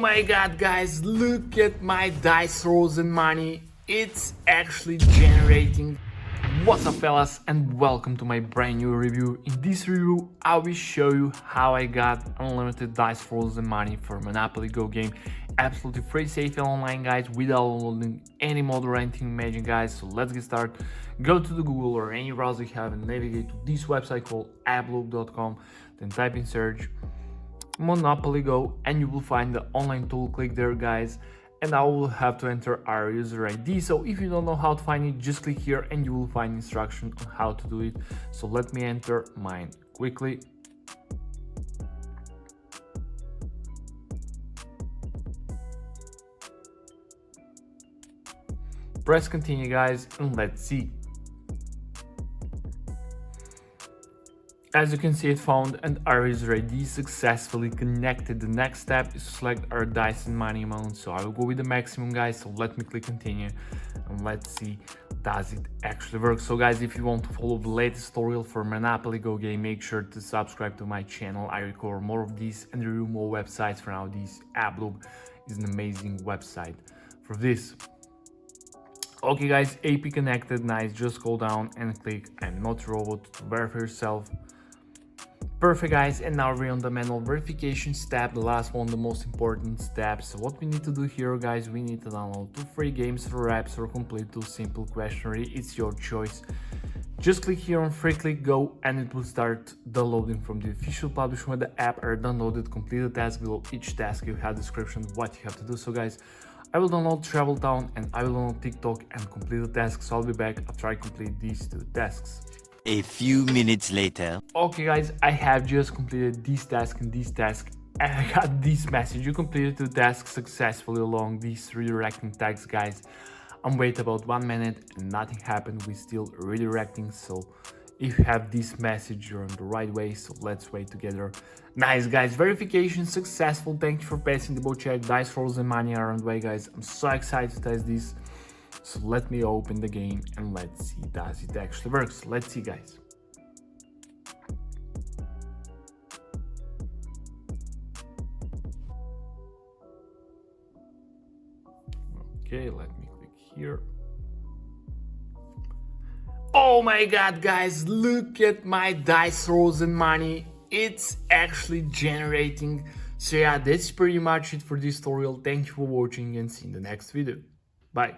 my god, guys, look at my dice rolls and money. It's actually generating. What's up, fellas, and welcome to my brand new review. In this review, I will show you how I got unlimited dice rolls and money for Monopoly Go game. Absolutely free, safe, and online, guys, without downloading any mod or anything. Imagine, guys. So let's get started. Go to the Google or any browser you have and navigate to this website called apploop.com. Then type in search Monopoly Go and you will find the online tool. Click there, guys, and I will have to enter our user ID. So if you don't know how to find it, just click here and you will find instruction on how to do it. So let me enter mine quickly. Press continue, guys, and let's see. As you can see, it found and our user ID successfully connected. The next step is to select our dice and money amount. So I will go with the maximum, guys. So let me click continue and let's see, does it actually work? So guys, if you want to follow the latest tutorial for Monopoly Go game, make sure to subscribe to my channel. I record more of these and review more websites. For now, this Apploop is an amazing website for this. Okay guys, AP connected, nice. Just go down and click I'm not a robot to verify yourself. Perfect, guys, and now we're on the manual verification step, the last one, the most important step. So what we need to do here, guys, we need to download 2 free games or apps or complete 2 simple questionnaire. It's your choice. Just click here on free, click go, and it will start downloading from the official publisher. When the app are downloaded, complete the task. Below each task you have description what you have to do. So guys, I will download Travel Town and I will download TikTok and complete the task. So I'll be back after I complete these 2 tasks. A few minutes later. Okay guys, I have just completed this task and this task, and I got this message: you completed 2 tasks successfully along these redirecting tags, guys. I'm waiting about 1 minute and nothing happened. We're still redirecting. So if you have this message, you're on the right way. So let's wait together. Nice, guys, verification successful. Thank you for passing the boat check. Dice rolls and money are on the way, guys. I'm so excited to test this. So let me open the game and let's see, does it actually works? Let's see, guys. Okay, let me click here. Oh my god, guys, look at my dice rolls and money. It's actually generating. So yeah, that's pretty much it for this tutorial. Thank you for watching and see you in the next video. Bye.